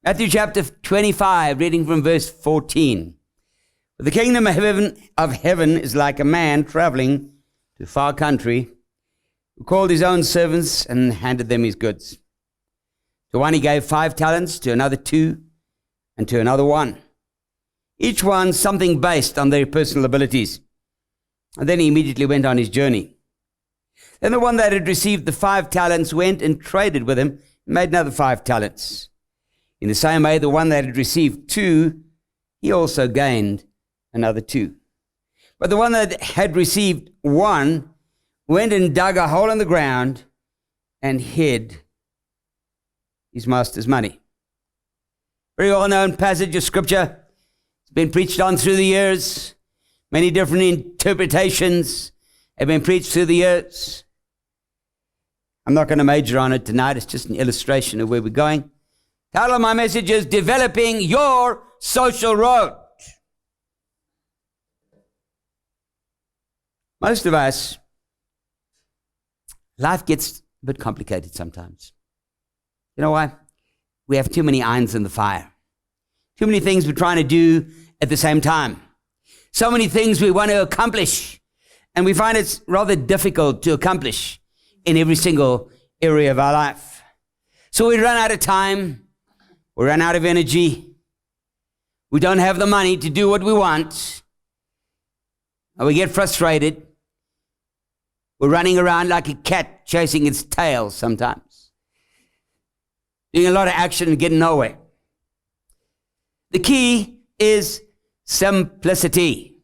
Matthew chapter 25, reading from verse 14. The kingdom of heaven is like a man traveling to a far country, who called his own servants and handed them his goods. To one he gave 5 talents, to another 2, and to another 1. Each one something based on their personal abilities. And then he immediately went on his journey. Then the one that had received the 5 talents went and traded with him and made another 5 talents. In the same way, the one that had received 2, he also gained another 2. But the one that had received 1 went and dug a hole in the ground and hid his master's money. Very well-known passage of Scripture. It's been preached on through the years. Many different interpretations have been preached through the years. I'm not going to major on it tonight. It's just an illustration of where we're going. The title of my message is Developing Your Social Road. Most of us, life gets a bit complicated sometimes. You know why? We have too many irons in the fire. Too many things we're trying to do at the same time. So many things we want to accomplish, and we find it's rather difficult to accomplish in every single area of our life. So we run out of time, we run out of energy, we don't have the money to do what we want, and we get frustrated. We're running around like a cat chasing its tail sometimes, doing a lot of action and getting nowhere. The key is simplicity.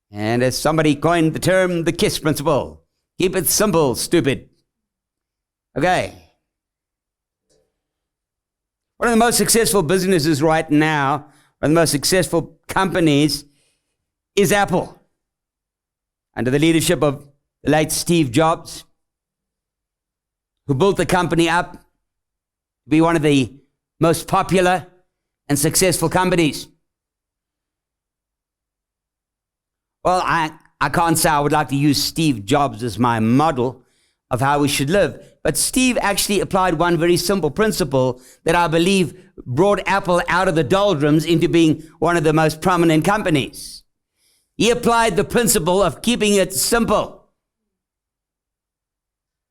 And as somebody coined the term, the KISS principle. Keep it simple, stupid. Okay. One of the most successful businesses right now, one of the most successful companies, is Apple. Under the leadership of the late Steve Jobs, who built the company up to be one of the most popular and successful companies. Well, I can't say I would like to use Steve Jobs as my model of how we should live, but Steve actually applied one very simple principle that I believe brought Apple out of the doldrums into being one of the most prominent companies. He applied the principle of keeping it simple.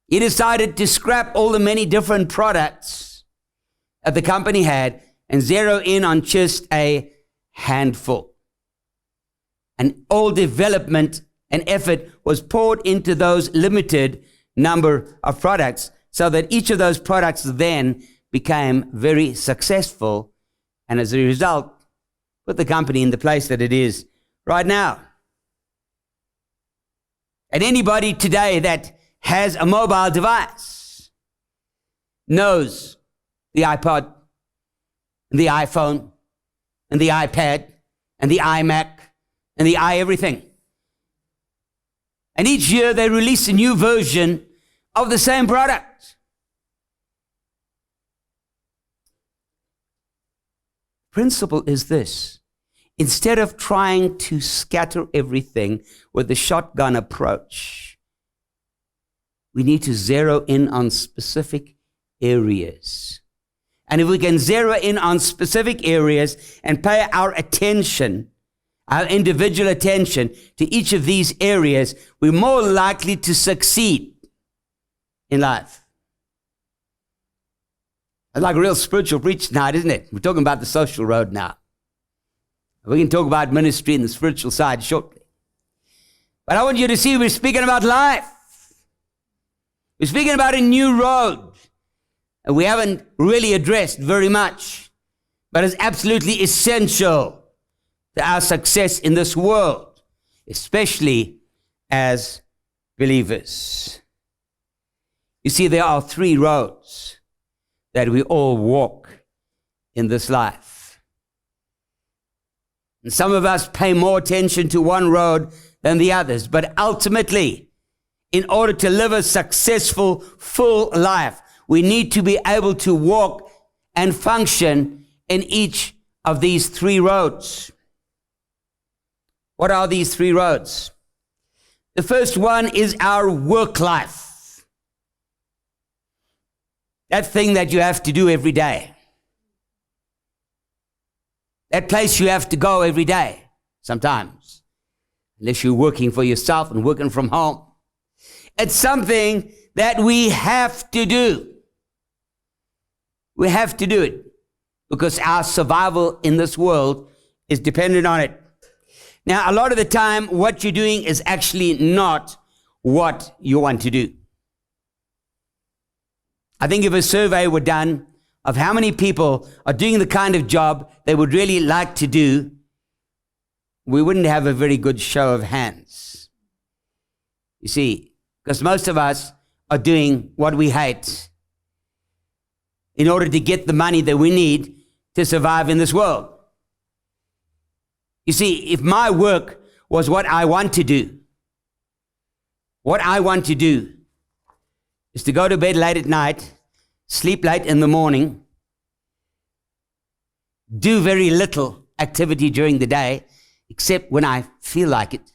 He decided to scrap all the many different products that the company had and zero in on just a handful. And all development and effort was poured into those limited number of products so that each of those products then became very successful, and as a result, put the company in the place that it is right now. And anybody today that has a mobile device knows the iPod, and the iPhone, and the iPad, and the iMac, and the everything. And each year they release a new version of the same product. Principle is this. Instead of trying to scatter everything with the shotgun approach, we need to zero in on specific areas. And if we can zero in on specific areas and pay our attention, our individual attention to each of these areas, we're more likely to succeed in life. It's like a real spiritual preach tonight, isn't it? We're talking about the social road now. We can talk about ministry and the spiritual side shortly. But I want you to see we're speaking about life. We're speaking about a new road. And we haven't really addressed very much, but it's absolutely essential to our success in this world, especially as believers. You see, there are 3 roads that we all walk in this life. And some of us pay more attention to one road than the others, but ultimately, in order to live a successful, full life, we need to be able to walk and function in each of these 3 roads. What are these 3 roads? The first one is our work life. That thing that you have to do every day. That place you have to go every day, sometimes, unless you're working for yourself and working from home. It's something that we have to do. We have to do it because our survival in this world is dependent on it. Now, a lot of the time, what you're doing is actually not what you want to do. I think if a survey were done of how many people are doing the kind of job they would really like to do, we wouldn't have a very good show of hands. You see, because most of us are doing what we hate in order to get the money that we need to survive in this world. You see, if my work was what I want to do, what I want to do is to go to bed late at night, sleep late in the morning, do very little activity during the day, except when I feel like it.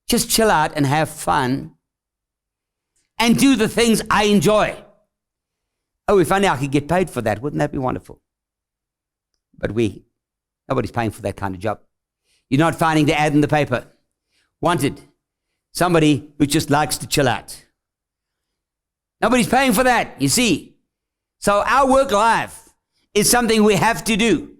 Just chill out and have fun and do the things I enjoy. Oh, if only I could get paid for that. Wouldn't that be wonderful? But nobody's paying for that kind of job. You're not finding the ad in the paper. Wanted. Somebody who just likes to chill out. Nobody's paying for that, you see. So our work life is something we have to do.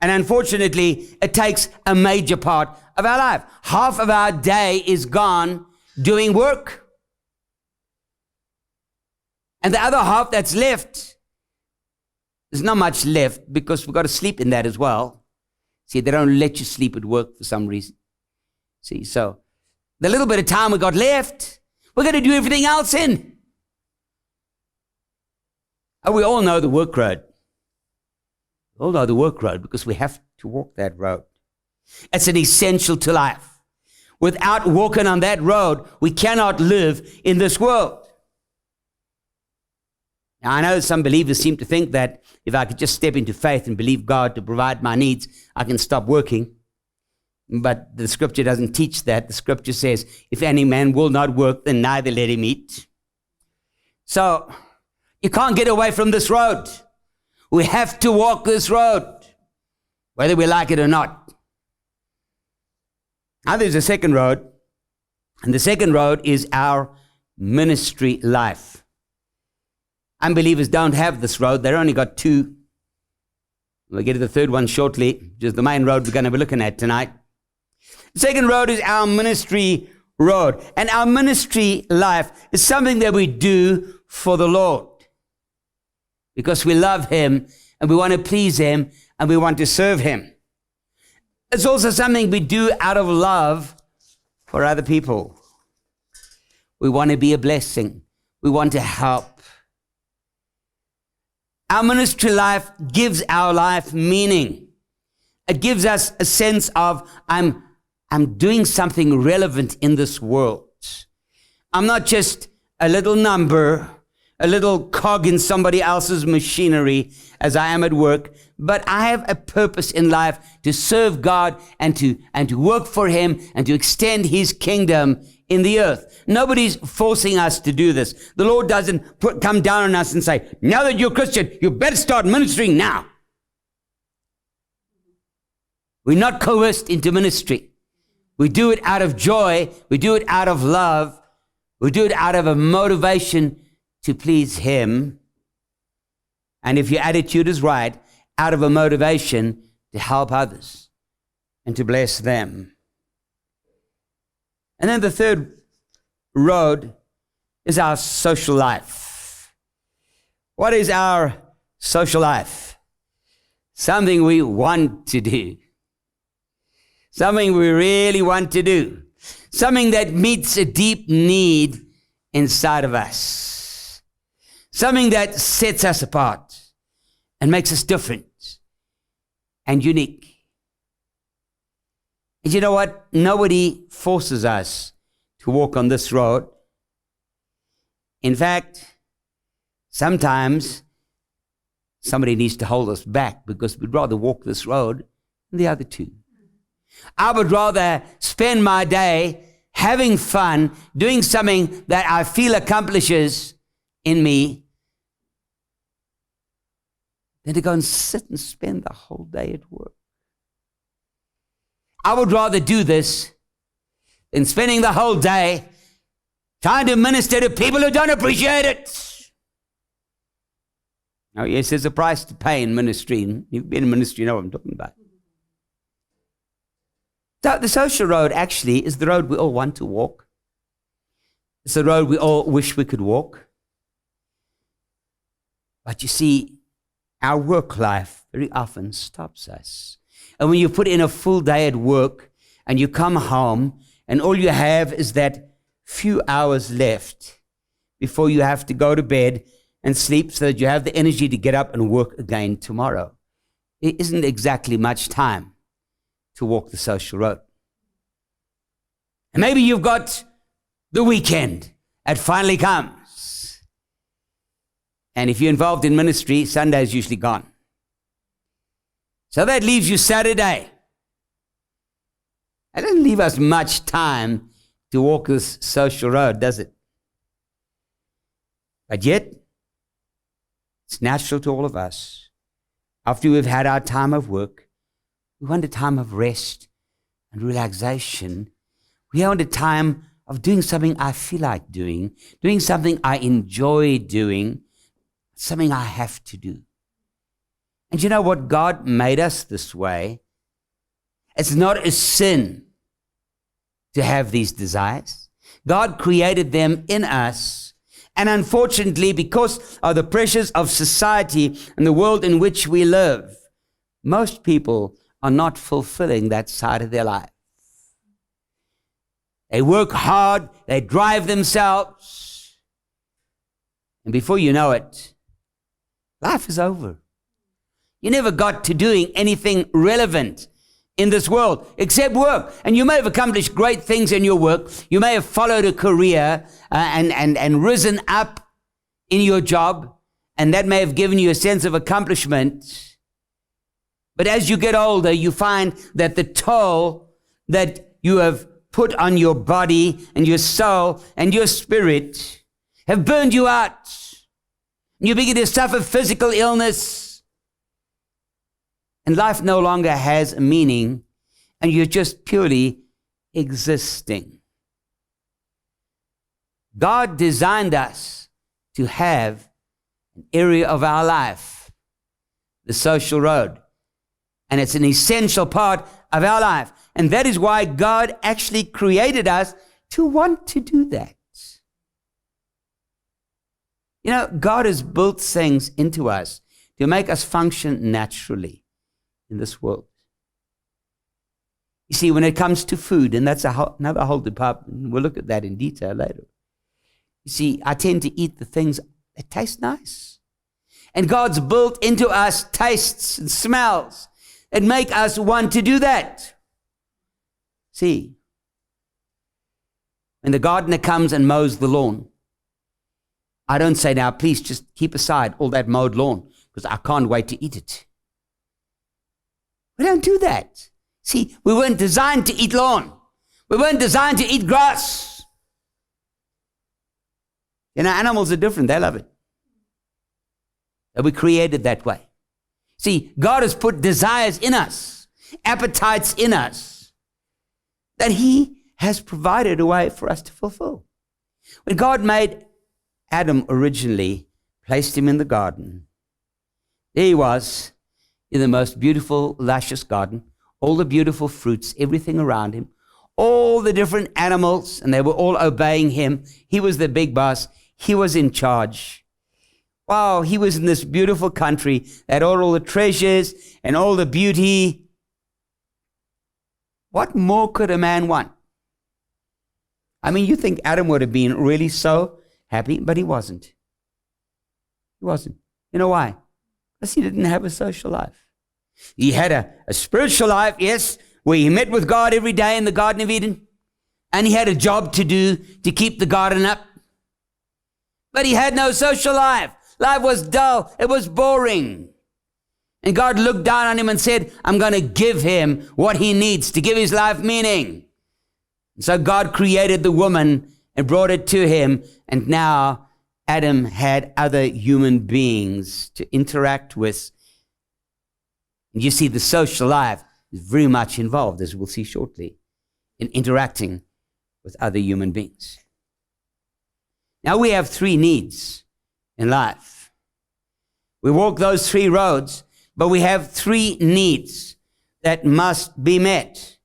And unfortunately, it takes a major part of our life. Half of our day is gone doing work. And the other half that's left, there's not much left because we've got to sleep in that as well. See, they don't let you sleep at work for some reason. See, so the little bit of time we got left, we're going to do everything else in. And we all know the work road. We all know the work road because we have to walk that road. It's an essential to life. Without walking on that road, we cannot live in this world. Now, I know some believers seem to think that if I could just step into faith and believe God to provide my needs, I can stop working. But the scripture doesn't teach that. The scripture says, if any man will not work, then neither let him eat. So, you can't get away from this road. We have to walk this road, whether we like it or not. Now there's a second road, and the second road is our ministry life. Unbelievers don't have this road. They've only got two. We'll get to the third one shortly, which is the main road we're going to be looking at tonight. The second road is our ministry road. And our ministry life is something that we do for the Lord. Because we love Him, and we want to please Him, and we want to serve Him. It's also something we do out of love for other people. We want to be a blessing. We want to help. Our ministry life gives our life meaning. It gives us a sense of, I'm doing something relevant in this world. I'm not just a little number, a little cog in somebody else's machinery as I am at work, but I have a purpose in life to serve God and to work for Him and to extend His kingdom in the earth. Nobody's forcing us to do this. The Lord doesn't come down on us and say, now that you're a Christian, you better start ministering now. We're not coerced into ministry. We do it out of joy. We do it out of love. We do it out of a motivation to please Him. And if your attitude is right, out of a motivation to help others and to bless them. And then the third road is our social life. What is our social life? Something we want to do. Something we really want to do. Something that meets a deep need inside of us. Something that sets us apart and makes us different and unique. And you know what? Nobody forces us to walk on this road. In fact, sometimes somebody needs to hold us back because we'd rather walk this road than the other two. I would rather spend my day having fun, doing something that I feel accomplishes in me, than to go and sit and spend the whole day at work. I would rather do this than spending the whole day trying to minister to people who don't appreciate it. Now, yes, there's a price to pay in ministry. You've been in ministry, you know what I'm talking about. So the social road actually is the road we all want to walk. It's the road we all wish we could walk. But you see, our work life very often stops us. And when you put in a full day at work and you come home and all you have is that few hours left before you have to go to bed and sleep so that you have the energy to get up and work again tomorrow, it isn't exactly much time to walk the social road. And maybe you've got the weekend. It finally comes. And if you're involved in ministry, Sunday is usually gone. So that leaves you Saturday. It doesn't leave us much time to walk this social road, does it? But yet, it's natural to all of us. After we've had our time of work, we want a time of rest and relaxation. We want a time of doing something I feel like doing something I enjoy doing, something I have to do. And you know what? God made us this way. It's not a sin to have these desires. God created them in us. And unfortunately, because of the pressures of society and the world in which we live, most people are not fulfilling that side of their life. They work hard, they drive themselves, and before you know it, life is over. You never got to doing anything relevant in this world except work. And you may have accomplished great things in your work. You may have followed a career and risen up in your job, and that may have given you a sense of accomplishment. But as you get older, you find that the toll that you have put on your body and your soul and your spirit have burned you out. You begin to suffer physical illness, and life no longer has a meaning, and you're just purely existing. God designed us to have an area of our life, the social road, and it's an essential part of our life. And that is why God actually created us to want to do that. You know, God has built things into us to make us function naturally in this world. You see, when it comes to food, and that's another whole department, we'll look at that in detail later. You see, I tend to eat the things that taste nice. And God's built into us tastes and smells that make us want to do that. See, when the gardener comes and mows the lawn, I don't say, now, please just keep aside all that mowed lawn because I can't wait to eat it. We don't do that. See, we weren't designed to eat lawn. We weren't designed to eat grass. You know, animals are different. They love it. And we created that way. See, God has put desires in us, appetites in us, that He has provided a way for us to fulfill. When God made Adam originally, placed him in the garden, there he was in the most beautiful, luscious garden, all the beautiful fruits, everything around him, all the different animals, and they were all obeying him. He was the big boss. He was in charge. Wow, he was in this beautiful country that had all the treasures and all the beauty. What more could a man want? I mean, you think Adam would have been really so happy, but he wasn't. He wasn't. You know why? Because he didn't have a social life. He had a spiritual life, yes, where he met with God every day in the Garden of Eden, and he had a job to do to keep the garden up. But he had no social life. Life was dull. It was boring. And God looked down on him and said, I'm going to give him what he needs to give his life meaning. So God created the woman and brought it to him. And now Adam had other human beings to interact with And you see, the social life is very much involved, as we'll see shortly, in interacting with other human beings. Now we have three needs in life. We walk those three roads, but we have three needs that must be met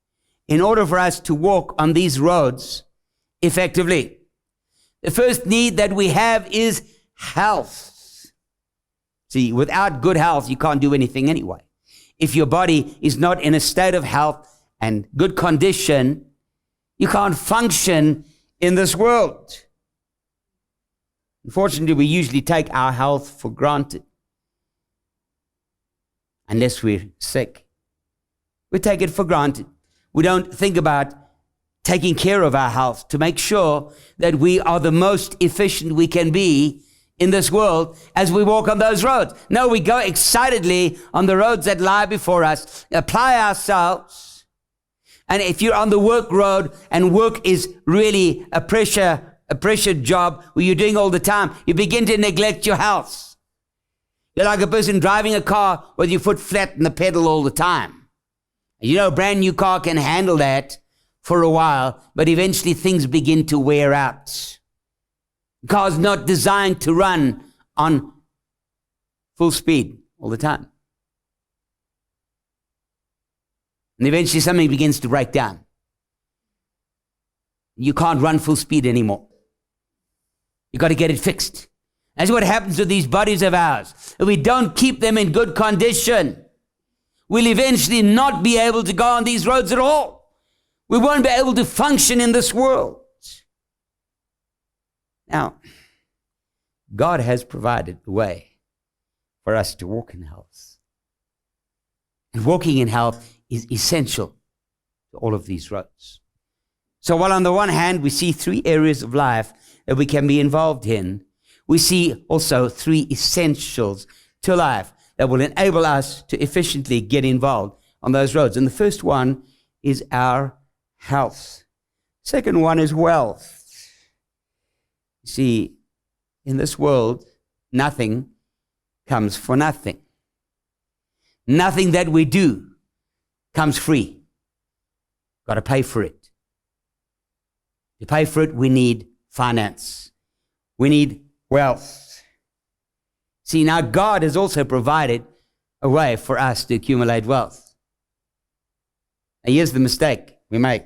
in order for us to walk on these roads effectively. The first need that we have is health. See, without good health, you can't do anything anyway. If your body is not in a state of health and good condition, you can't function in this world. Unfortunately, we usually take our health for granted. Unless we're sick, we take it for granted. We don't think about taking care of our health to make sure that we are the most efficient we can be in this world as we walk on those roads. No, we go excitedly on the roads that lie before us, apply ourselves. And if you're on the work road and work is really a pressure job where you're doing all the time, you begin to neglect your health. You're like a person driving a car with your foot flat in the pedal all the time. You know, a brand new car can handle that for a while, but eventually things begin to wear out. The car's not designed to run on full speed all the time. And eventually something begins to break down. You can't run full speed anymore. You got to get it fixed. That's what happens to these bodies of ours. If we don't keep them in good condition, we'll eventually not be able to go on these roads at all. We won't be able to function in this world. Now, God has provided a way for us to walk in health. And walking in health is essential to all of these roads. So while on the one hand, we see three areas of life that we can be involved in, we see also three essentials to life that will enable us to efficiently get involved on those roads. And the first one is our health. Second one is wealth. You see, in this world, nothing comes for nothing. Nothing that we do comes free. Got to pay for it. To pay for it, we need finance. We need wealth. See, now God has also provided a way for us to accumulate wealth. Now here's the mistake we make.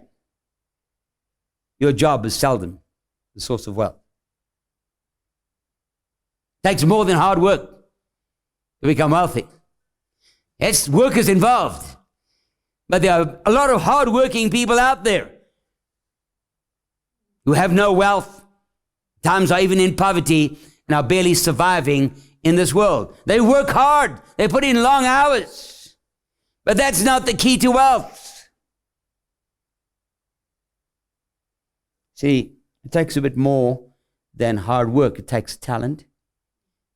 Your job is seldom the source of wealth. It takes more than hard work to become wealthy. Yes, work is involved. But there are a lot of hard-working people out there who have no wealth, times are even in poverty, and are barely surviving in this world. They work hard. They put in long hours. But that's not the key to wealth. See, it takes a bit more than hard work. It takes talent.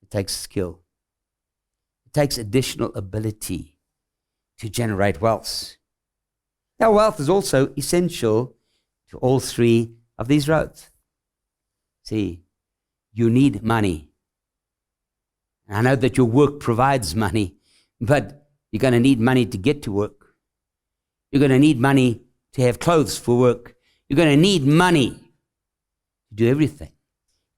It takes skill. It takes additional ability to generate wealth. Now, wealth is also essential to all three of these roads. See, you need money. I know that your work provides money, but you're going to need money to get to work. You're going to need money to have clothes for work. You're going to need money to do everything.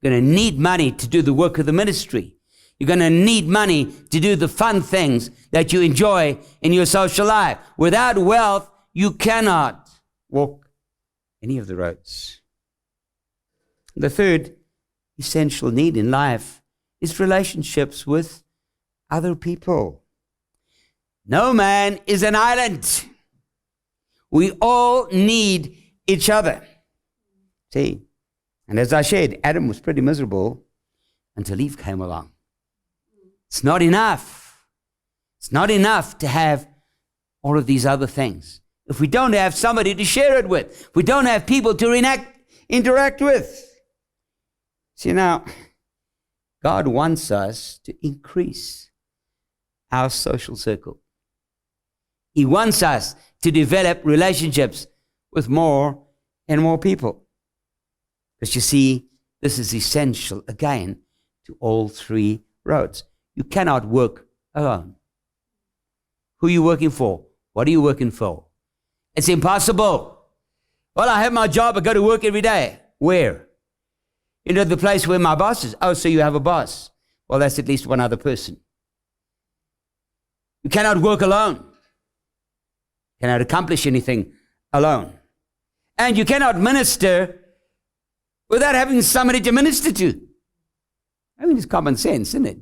You're going to need money to do the work of the ministry. You're going to need money to do the fun things that you enjoy in your social life. Without wealth, you cannot walk any of the roads. The third essential need in life is relationships with other people. No man is an island. We all need each other. See, and as I shared, Adam was pretty miserable until Eve came along. It's not enough. It's not enough to have all of these other things if we don't have somebody to share it with, if we don't have people to interact with. See, now, God wants us to increase our social circle. He wants us to develop relationships with more and more people. Because you see, this is essential, again, to all three roads. You cannot work alone. Who are you working for? What are you working for? It's impossible. Well, I have my job. I go to work every day. Where? You know, the place where my boss is. Oh, so you have a boss. Well, that's at least one other person. You cannot work alone. You cannot accomplish anything alone. And you cannot minister without having somebody to minister to. I mean, it's common sense, isn't it?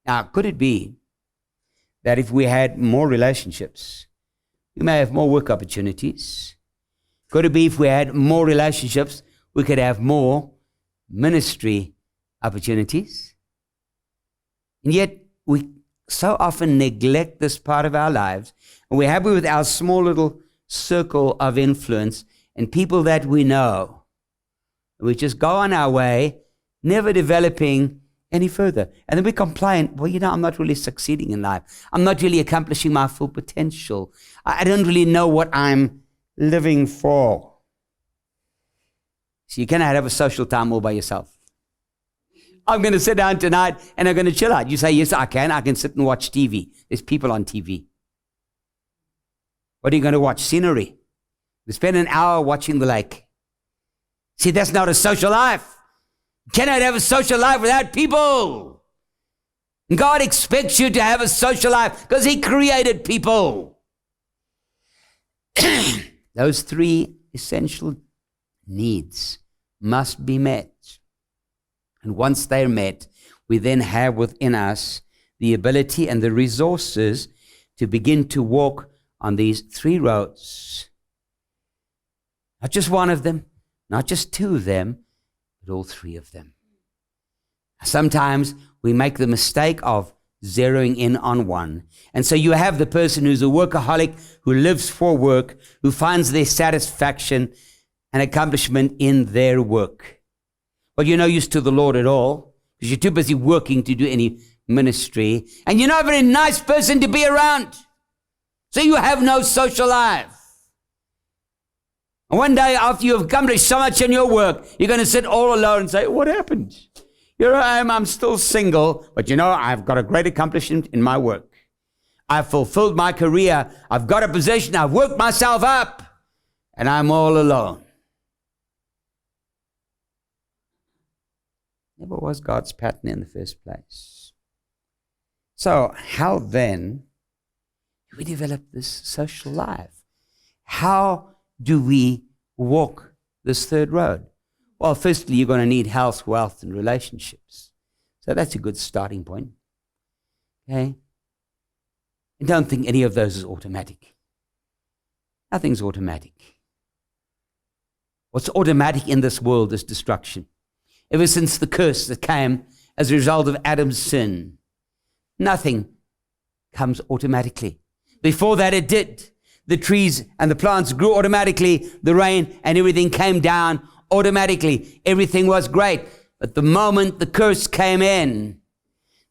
Now, could it be that if we had more relationships, we may have more work opportunities? Could it be if we had more relationships, we could have more ministry opportunities? And yet, we so often neglect this part of our lives, and we're happy with our small little circle of influence and people that we know. We just go on our way, never developing any further. And then we complain, well, I'm not really succeeding in life. I'm not really accomplishing my full potential. I don't really know what I'm living for. So you cannot have a social time all by yourself. I'm going to sit down tonight and I'm going to chill out. You say, yes, I can. I can sit and watch TV. There's people on TV. What are you going to watch? Scenery. You spend an hour watching the lake. See, that's not a social life. You cannot have a social life without people. And God expects you to have a social life because He created people. Those three essential needs must be met. And once they're met, we then have within us the ability and the resources to begin to walk on these three roads. Not just one of them, not just two of them, but all three of them. Sometimes we make the mistake of zeroing in on one. And so you have the person who's a workaholic, who lives for work, who finds their satisfaction and accomplishment in their work. Well, you're no use to the Lord at all because you're too busy working to do any ministry. And you're not a very nice person to be around. So you have no social life. And one day after you've accomplished so much in your work, you're going to sit all alone and say, what happened? Here I am, I'm still single, but I've got a great accomplishment in my work. I've fulfilled my career. I've got a position. I've worked myself up, and I'm all alone. Never was God's pattern in the first place. So how then do we develop this social life? How do we walk this third road? Well, firstly, you're going to need health, wealth, and relationships. So that's a good starting point. Okay? And don't think any of those is automatic. Nothing's automatic. What's automatic in this world is destruction. Ever since the curse that came as a result of Adam's sin, nothing comes automatically. Before that, it did. The trees and the plants grew automatically. The rain and everything came down automatically. Everything was great. But the moment the curse came in,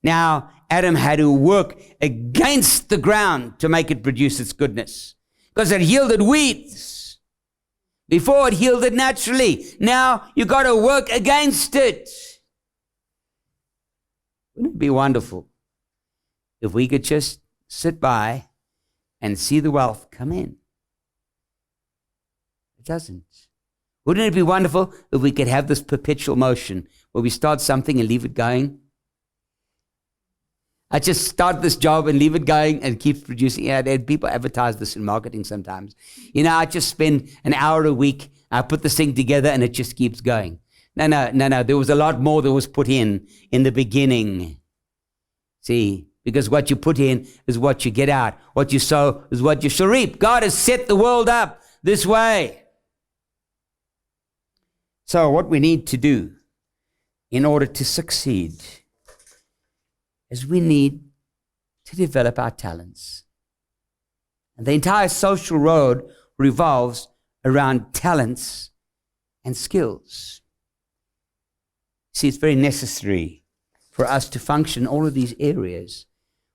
now Adam had to work against the ground to make it produce its goodness. Because it yielded weeds. Before it yielded naturally. Now you got to work against it. Wouldn't it be wonderful if we could just sit by and see the wealth come in? It doesn't. Wouldn't it be wonderful if we could have this perpetual motion where we start something and leave it going? I just start this job and leave it going and keep producing. And people advertise this in marketing sometimes. I just spend an hour a week. I put this thing together and it just keeps going. No. There was a lot more that was put in the beginning. See, because what you put in is what you get out. What you sow is what you shall reap. God has set the world up this way. So what we need to do in order to succeed is we need to develop our talents. And the entire social road revolves around talents and skills. See, it's very necessary for us to function in all of these areas,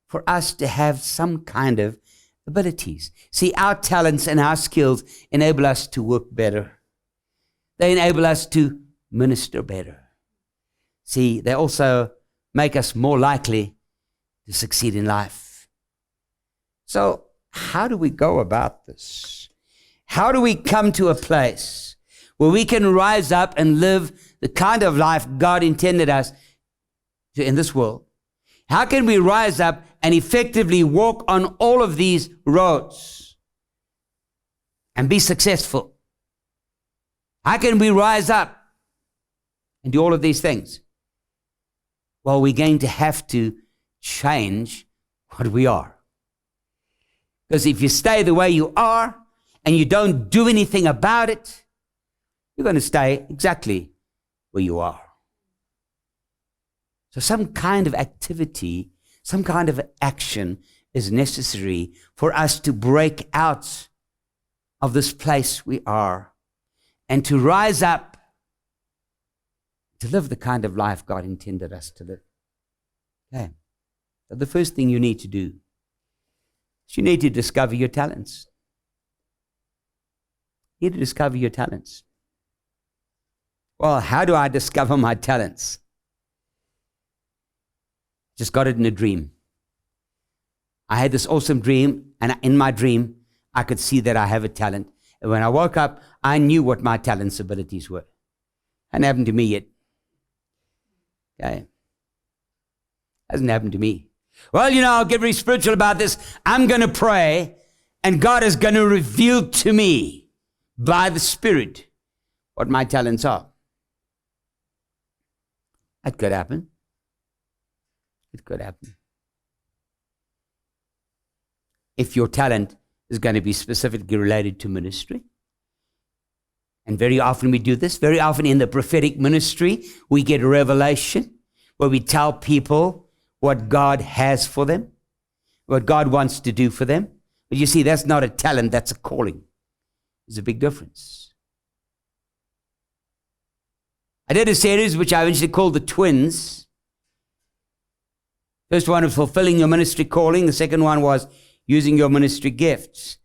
for us to have some kind of abilities. See, our talents and our skills enable us to work better. They enable us to minister better. See, they also make us more likely to succeed in life. So how do we go about this? How do we come to a place where we can rise up and live the kind of life God intended us to in this world? How can we rise up and effectively walk on all of these roads and be successful? How can we rise up and do all of these things? Well, we're going to have to change what we are. Because if you stay the way you are and you don't do anything about it, you're going to stay exactly where you are. So some kind of activity, some kind of action is necessary for us to break out of this place we are and to rise up to live the kind of life God intended us to live. Okay. So the first thing you need to do is you need to discover your talents. You need to discover your talents. Well, how do I discover my talents? Just got it in a dream. I had this awesome dream, and in my dream, I could see that I have a talent. And when I woke up, I knew what my talents, abilities were. Hasn't happened to me yet. Okay. Hasn't happened to me. Well, I'll get very spiritual about this. I'm going to pray, and God is going to reveal to me by the Spirit what my talents are. That could happen. It could happen. If your talent is going to be specifically related to ministry, and very often we do this, very often in the prophetic ministry, we get a revelation where we tell people what God has for them, what God wants to do for them. But you see, that's not a talent, that's a calling. There's a big difference. I did a series which I eventually called The Twins. First one was fulfilling your ministry calling. The second one was using your ministry gifts.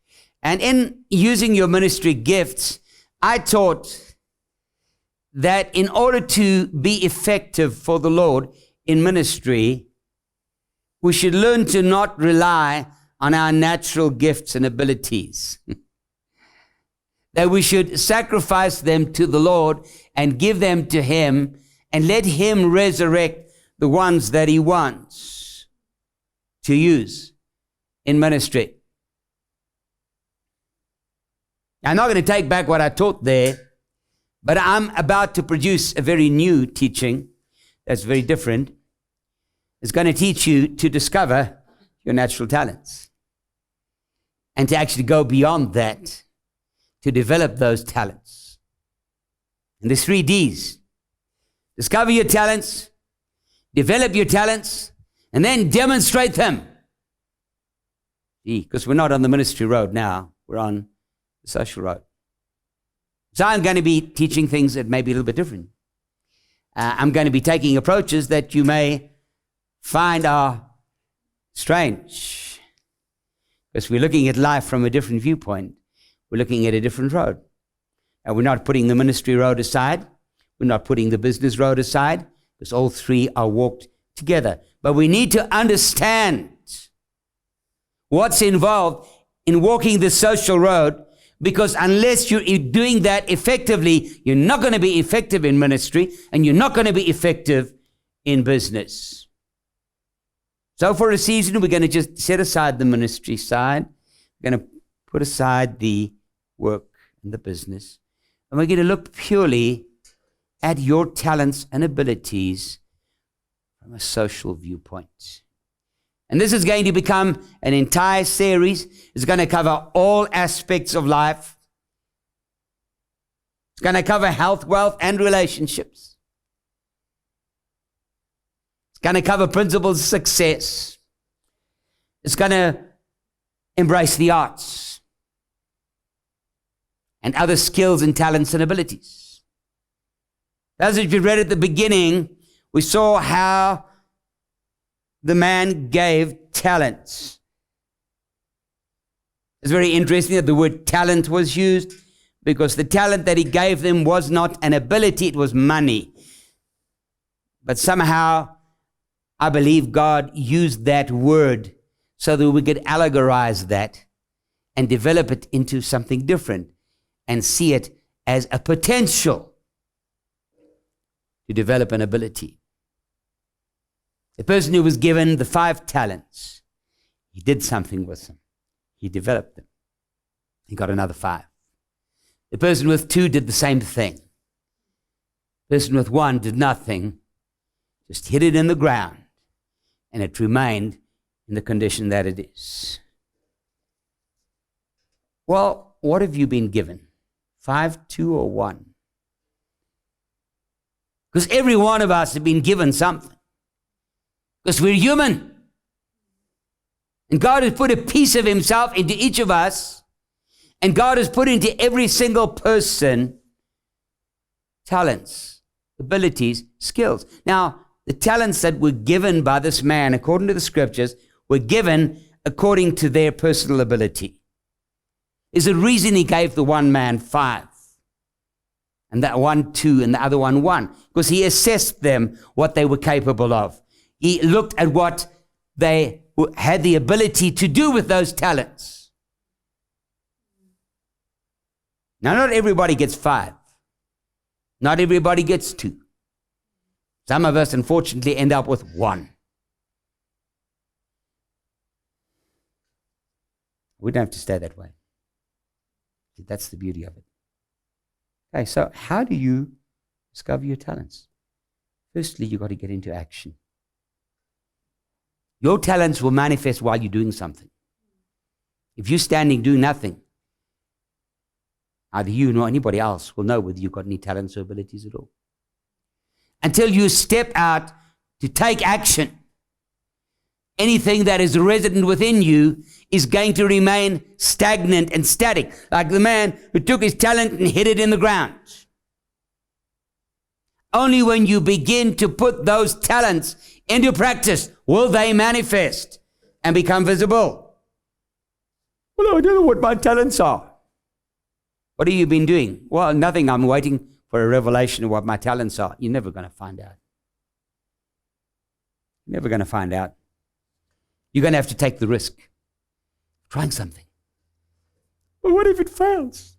And in using your ministry gifts, I taught that in order to be effective for the Lord in ministry, we should learn to not rely on our natural gifts and abilities. That we should sacrifice them to the Lord and give them to Him and let Him resurrect the ones that He wants to use in ministry. I'm not going to take back what I taught there, but I'm about to produce a very new teaching that's very different. It's going to teach you to discover your natural talents and to actually go beyond that, to develop those talents. And there's 3 Ds. Discover your talents, develop your talents, and then demonstrate them. Because we're not on the ministry road now. We're on the social road. So I'm going to be teaching things that may be a little bit different. I'm going to be taking approaches that you may find are strange. Because we're looking at life from a different viewpoint. We're looking at a different road. And we're not putting the ministry road aside. We're not putting the business road aside. Because all 3 are walked together. But we need to understand what's involved in walking the social road, because unless you're doing that effectively, you're not going to be effective in ministry, and you're not going to be effective in business. So for a season, we're going to just set aside the ministry side. We're going to put aside the work and the business, and we're going to look purely at your talents and abilities from a social viewpoint. And this is going to become an entire series. It's going to cover all aspects of life. It's going to cover health, wealth, and relationships. It's going to cover principles of success. It's going to embrace the arts and other skills and talents and abilities. As we read at the beginning, we saw how the man gave talents. It's very interesting that the word talent was used, because the talent that he gave them was not an ability, it was money. But somehow I believe God used that word so that we could allegorize that and develop it into something different and see it as a potential to develop an ability. The person who was given the 5 talents, he did something with them. He developed them. He got another 5. The person with 2 did the same thing. The person with 1 did nothing, just hid it in the ground, and it remained in the condition that it is. Well, what have you been given? 5, 2, or 1? Because every one of us have been given something. Because we're human. And God has put a piece of himself into each of us. And God has put into every single person talents, abilities, skills. Now, the talents that were given by this man, according to the scriptures, were given according to their personal ability. Is the reason he gave the one man 5. And that one 2, and the other one 1. Because he assessed them what they were capable of. He looked at what they had the ability to do with those talents. Now, not everybody gets 5. Not everybody gets 2. Some of us, unfortunately, end up with 1. We don't have to stay that way. That's the beauty of it. Okay, so how do you discover your talents? Firstly, you've got to get into action. Your talents will manifest while you're doing something. If you're standing doing nothing, neither you nor anybody else will know whether you've got any talents or abilities at all. Until you step out to take action, anything that is resident within you is going to remain stagnant and static, like the man who took his talent and hid it in the ground. Only when you begin to put those talents into practice will they manifest and become visible. Well, I don't know what my talents are. What have you been doing? Well, nothing. I'm waiting for a revelation of what my talents are. You're never going to find out. You're never going to find out. You're going to have to take the risk of trying something. Well, what if it fails?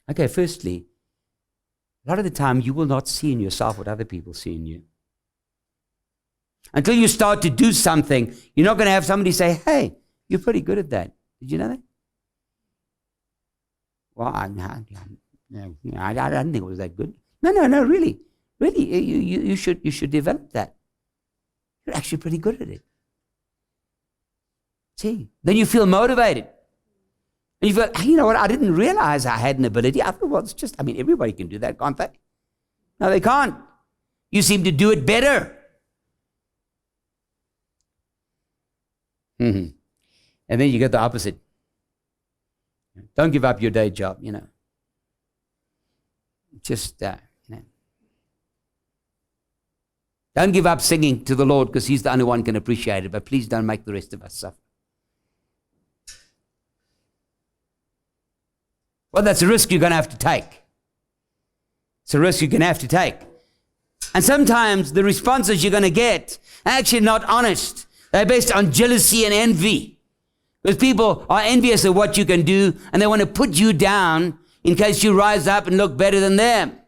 Okay, firstly, a lot of the time you will not see in yourself what other people see in you. Until you start to do something, you're not going to have somebody say, hey, you're pretty good at that. Did you know that? Well, I didn't think it was that good. No, really. Really, you should develop that. You're actually pretty good at it. See, then you feel motivated. And you feel, you know what, I didn't realize I had an ability. I thought, well, it's just, everybody can do that, can't they? No, they can't. You seem to do it better. Mm-hmm. And then you get the opposite. Don't give up your day job, Just, Don't give up singing to the Lord because he's the only one who can appreciate it, but please don't make the rest of us suffer. Well, that's a risk you're going to have to take. It's a risk you're going to have to take. And sometimes the responses you're going to get are actually not honest. They're based on jealousy and envy. Because people are envious of what you can do, and they want to put you down in case you rise up and look better than them.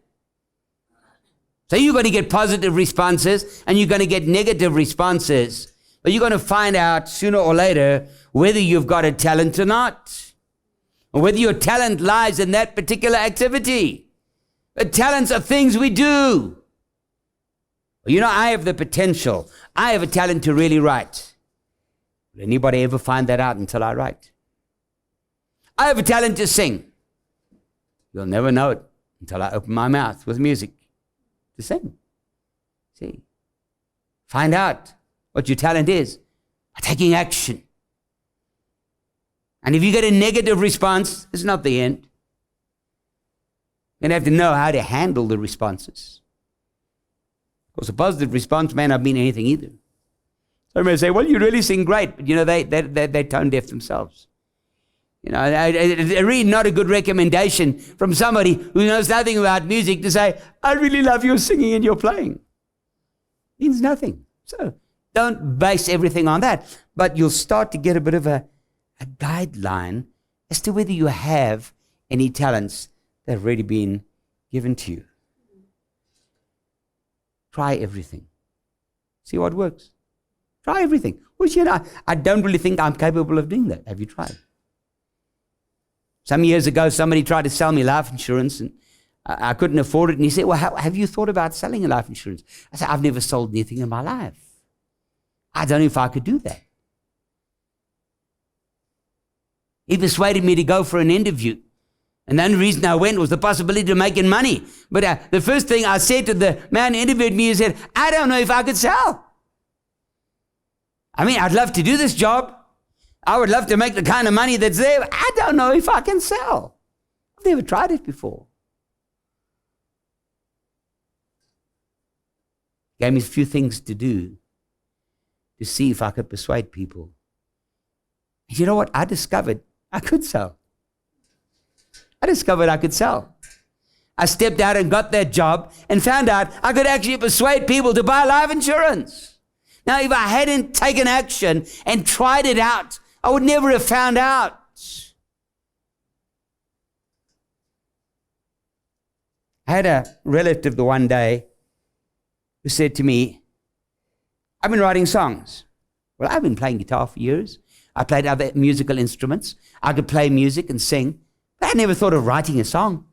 So you're going to get positive responses, and you're going to get negative responses. But you're going to find out sooner or later whether you've got a talent or not, or whether your talent lies in that particular activity. But talents are things we do. I have the potential. I have a talent to really write. Will anybody ever find that out until I write? I have a talent to sing. You'll never know it until I open my mouth with music to sing. See? Find out what your talent is by taking action. And if you get a negative response, it's not the end. You're going to have to know how to handle the responses. Because a positive response may not mean anything either. Some may say, well, you really sing great. But they're tone deaf themselves. Really not a good recommendation from somebody who knows nothing about music to say, I really love your singing and your playing. Means nothing. So don't base everything on that. But you'll start to get a bit of a guideline as to whether you have any talents that have already been given to you. Try everything. See what works. Try everything. Well, I don't really think I'm capable of doing that. Have you tried? Some years ago, somebody tried to sell me life insurance, and I couldn't afford it. And he said, well, have you thought about selling a life insurance? I said, I've never sold anything in my life. I don't know if I could do that. He persuaded me to go for an interview. And the only reason I went was the possibility of making money. But the first thing I said to the man who interviewed me, he said, I don't know if I could sell. I'd love to do this job. I would love to make the kind of money that's there, but I don't know if I can sell. I've never tried it before. Gave me a few things to do to see if I could persuade people. And you know what? I discovered I could sell. I discovered I could sell. I stepped out and got that job and found out I could actually persuade people to buy life insurance. Now, if I hadn't taken action and tried it out, I would never have found out. I had a relative the one day who said to me, I've been writing songs. Well, I've been playing guitar for years. I played other musical instruments. I could play music and sing, but I never thought of writing a song.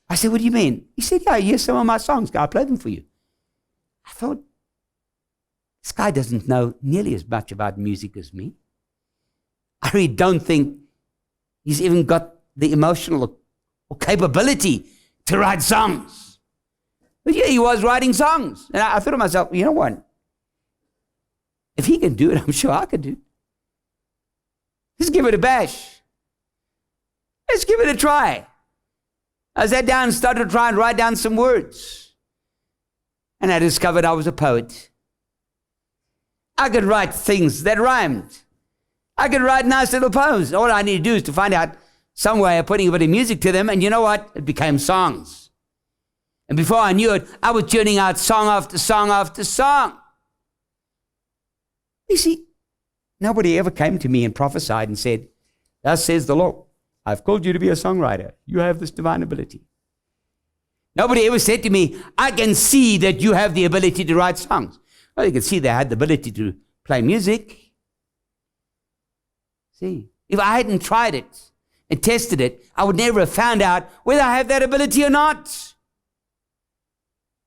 I said, what do you mean? He said, yeah, here's some of my songs. I'll play them for you. I thought, this guy doesn't know nearly as much about music as me. I really don't think he's even got the emotional or capability to write songs. But yeah, he was writing songs. And I thought to myself, you know what? If he can do it, I'm sure I could do it. Let's give it a bash. Let's give it a try. I sat down and started to try and write down some words. And I discovered I was a poet. I could write things that rhymed. I could write nice little poems. All I need to do is to find out some way of putting a bit of music to them. And you know what? It became songs. And before I knew it, I was churning out song after song after song. You see, nobody ever came to me and prophesied and said, thus says the Lord, I've called you to be a songwriter. You have this divine ability. Nobody ever said to me, I can see that you have the ability to write songs. Well, you can see they had the ability to play music. See, if I hadn't tried it and tested it, I would never have found out whether I have that ability or not.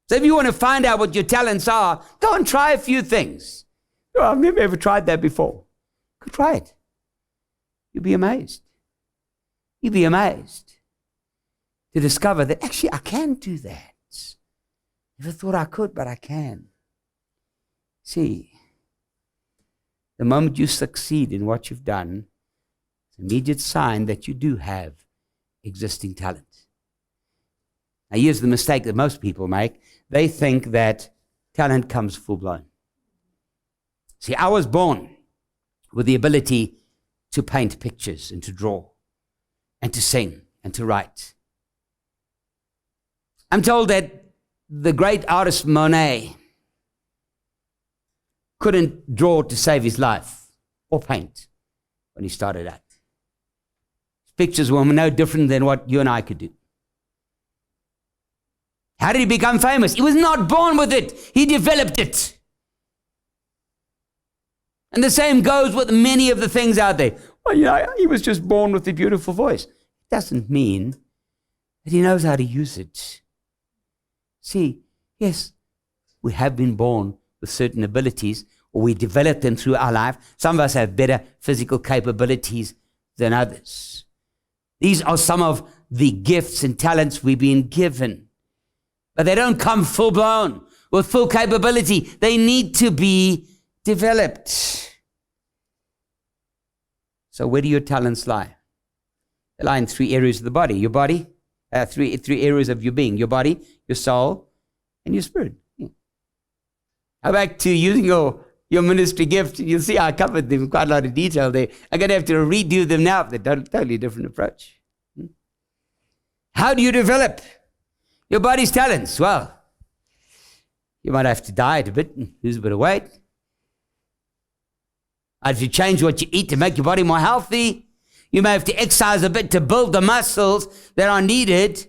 So if you want to find out what your talents are, go and try a few things. Oh, I've never ever tried that before. Go try it. You'll be amazed. You'll be amazed to discover that actually I can do that. Never thought I could, but I can. See, the moment you succeed in what you've done, it's an immediate sign that you do have existing talent. Now, here's the mistake that most people make. They think that talent comes full-blown. See, I was born with the ability to paint pictures and to draw and to sing and to write. I'm told that the great artist Monet couldn't draw to save his life or paint when he started out. His pictures were no different than what you and I could do. How did he become famous? He was not born with it. He developed it. And the same goes with many of the things out there. Well, he was just born with a beautiful voice. It doesn't mean that he knows how to use it. See, yes, we have been born with certain abilities, or we develop them through our life. Some of us have better physical capabilities than others. These are some of the gifts and talents we've been given. But they don't come full-blown with full capability. They need to be developed. So where do your talents lie? They lie in three areas of the body. Your body, three areas of your being. Your body, your soul, and your spirit. How back to using your your ministry gift. You'll see I covered them in quite a lot of detail there. I'm going to have to redo them now. They're a totally different approach. How do you develop your body's talents? Well, you might have to diet a bit and lose a bit of weight. If you change what you eat to make your body more healthy, you may have to exercise a bit to build the muscles that are needed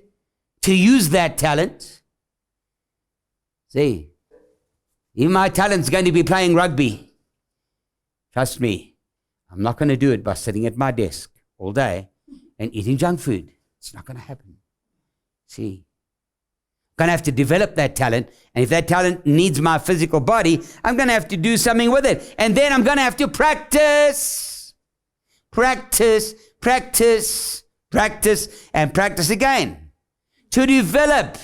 to use that talent. See, even my talent's going to be playing rugby. Trust me, I'm not going to do it by sitting at my desk all day and eating junk food. It's not going to happen. See, I'm going to have to develop that talent. And if that talent needs my physical body, I'm going to have to do something with it. And then I'm going to have to practice, and practice again to develop.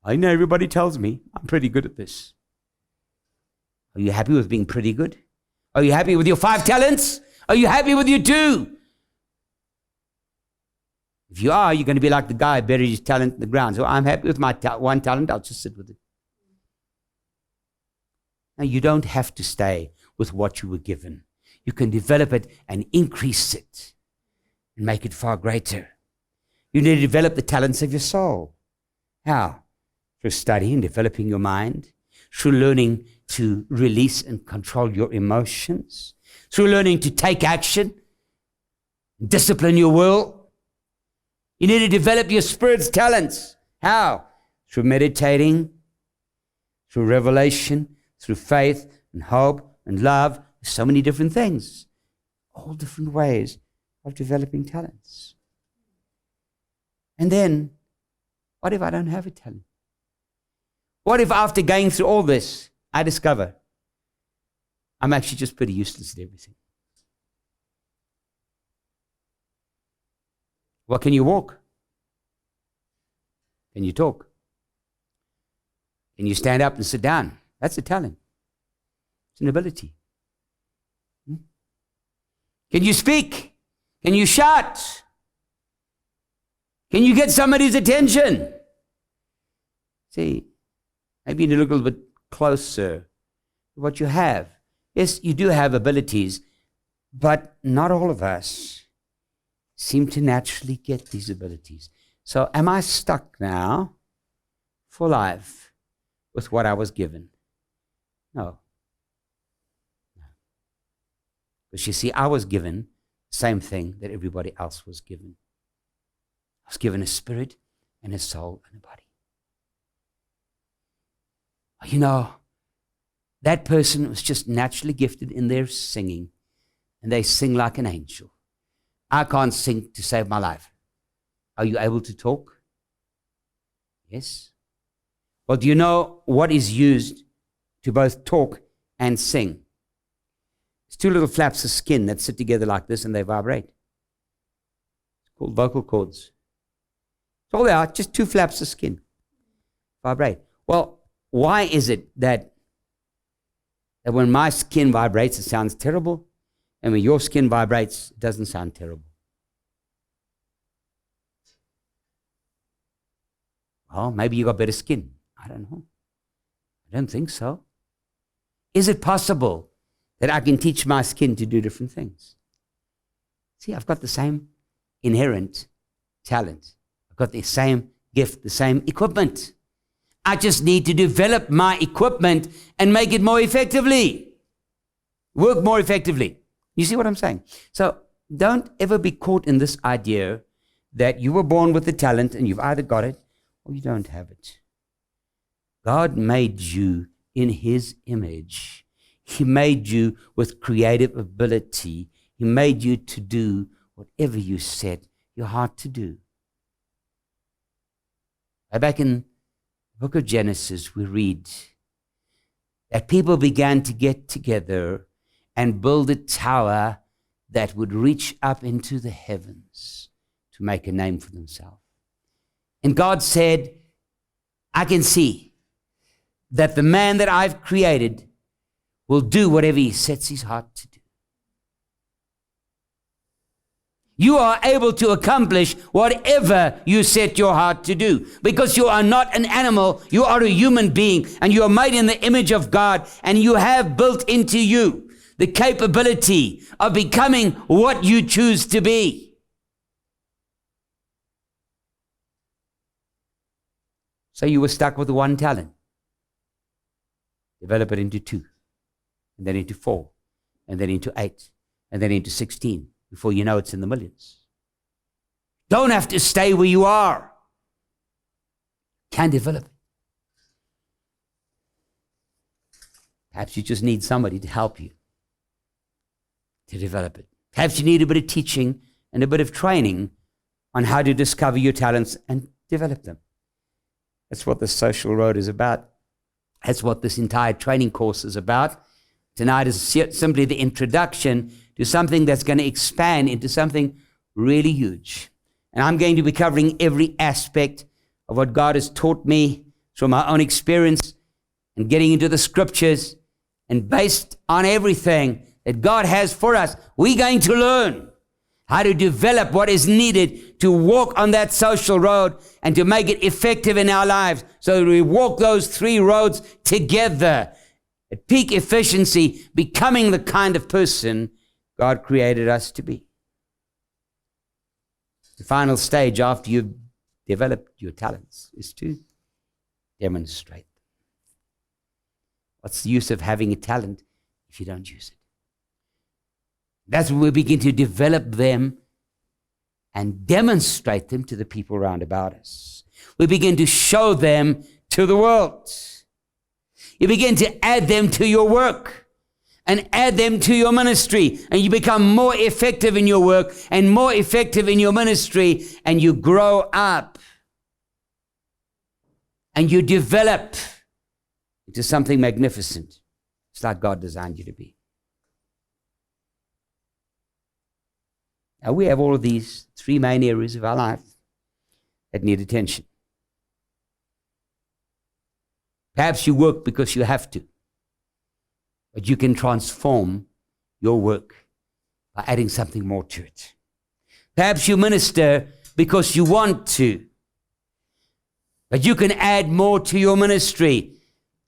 I know everybody tells me I'm pretty good at this. Are you happy with being pretty good? Are you happy with your 5 talents? Are you happy with your 2? If you are, you're going to be like the guy who buried his talent in the ground. So I'm happy with my 1 talent. I'll just sit with it. Now, you don't have to stay with what you were given. You can develop it and increase it and make it far greater. You need to develop the talents of your soul. How? Through studying, developing your mind, through learning to release and control your emotions, through learning to take action, discipline your will. You need to develop your spirit's talents. How? Through meditating, through revelation, through faith and hope and love. So many different things, all different ways of developing talents. And then, what if I don't have a talent? What if after going through all this, I discover I'm actually just pretty useless at everything? Well, can you walk? Can you talk? Can you stand up and sit down? That's a talent. It's an ability. Can you speak? Can you shout? Can you get somebody's attention? See, maybe you need to look a little bit closer to what you have. Yes, you do have abilities, but not all of us seem to naturally get these abilities. So am I stuck now for life with what I was given? No. Because you see, I was given the same thing that everybody else was given. I was given a spirit and a soul and a body. You know, that person was just naturally gifted in their singing, and they sing like an angel. I can't sing to save my life. Are you able to talk? Yes. Well, do you know what is used to both talk and sing? It's 2 little flaps of skin that sit together like this and they vibrate. It's called vocal cords. That's all they are, just 2 flaps of skin. Vibrate. Well, why is it that when my skin vibrates, it sounds terrible, and when your skin vibrates, it doesn't sound terrible? Well, maybe you got better skin. I don't know. I don't think so. Is it possible that I can teach my skin to do different things? See, I've got the same inherent talent. I've got the same gift, the same equipment. I just need to develop my equipment and make it more effectively. Work more effectively. You see what I'm saying? So don't ever be caught in this idea that you were born with the talent and you've either got it or you don't have it. God made you in His image. He made you with creative ability. He made you to do whatever you set your heart to do. Back in the book of Genesis, we read that people began to get together and build a tower that would reach up into the heavens to make a name for themselves. And God said, I can see that the man that I've created will do whatever he sets his heart to do. You are able to accomplish whatever you set your heart to do, because you are not an animal, you are a human being, and you are made in the image of God, and you have built into you the capability of becoming what you choose to be. So you were stuck with one talent. Develop it into 2, and then into 4, and then into 8, and then into 16. Before you know, it's in the millions. Don't have to stay where you are. Can develop it. Perhaps you just need somebody to help you to develop it. Perhaps you need a bit of teaching and a bit of training on how to discover your talents and develop them. That's what the social road is about. That's what this entire training course is about. Tonight is simply the introduction to something that's going to expand into something really huge. And I'm going to be covering every aspect of what God has taught me from my own experience and getting into the scriptures. And based on everything that God has for us, we're going to learn how to develop what is needed to walk on that social road and to make it effective in our lives, so that we walk those 3 roads together at peak efficiency, becoming the kind of person God created us to be. The final stage after you've developed your talents is to demonstrate them. What's the use of having a talent if you don't use it? That's when we begin to develop them and demonstrate them to the people around about us. We begin to show them to the world. You begin to add them to your work and add them to your ministry, and you become more effective in your work and more effective in your ministry, and you grow up and you develop into something magnificent. It's like God designed you to be. Now, we have all of these 3 main areas of our life that need attention. Perhaps you work because you have to, but you can transform your work by adding something more to it. Perhaps you minister because you want to, but you can add more to your ministry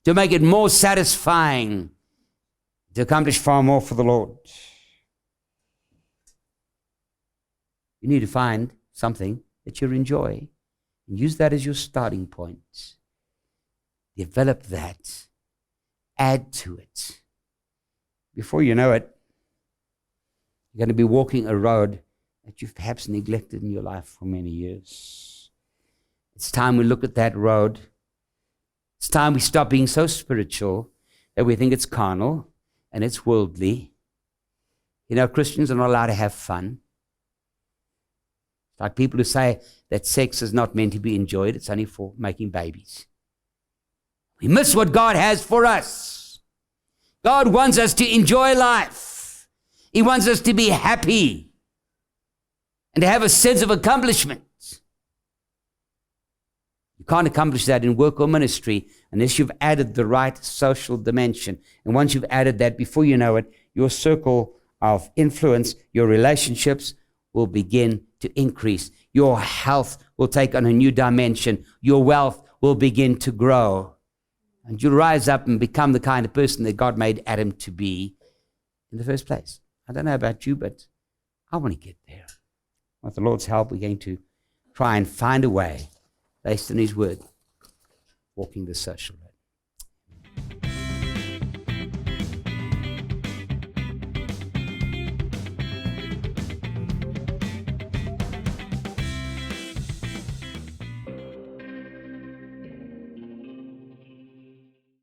to make it more satisfying, to accomplish far more for the Lord. You need to find something that you enjoy and use that as your starting point. Develop that. Add to it. Before you know it, you're going to be walking a road that you've perhaps neglected in your life for many years. It's time we look at that road. It's time we stop being so spiritual that we think it's carnal and it's worldly. You know, Christians are not allowed to have fun. It's like people who say that sex is not meant to be enjoyed, it's only for making babies. We miss what God has for us. God wants us to enjoy life. He wants us to be happy and to have a sense of accomplishment. You can't accomplish that in work or ministry unless you've added the right social dimension. And once you've added that, before you know it, your circle of influence, your relationships will begin to increase. Your health will take on a new dimension. Your wealth will begin to grow. And you'll rise up and become the kind of person that God made Adam to be in the first place. I don't know about you, but I want to get there. With the Lord's help, we're going to try and find a way, based on His word, walking the social road.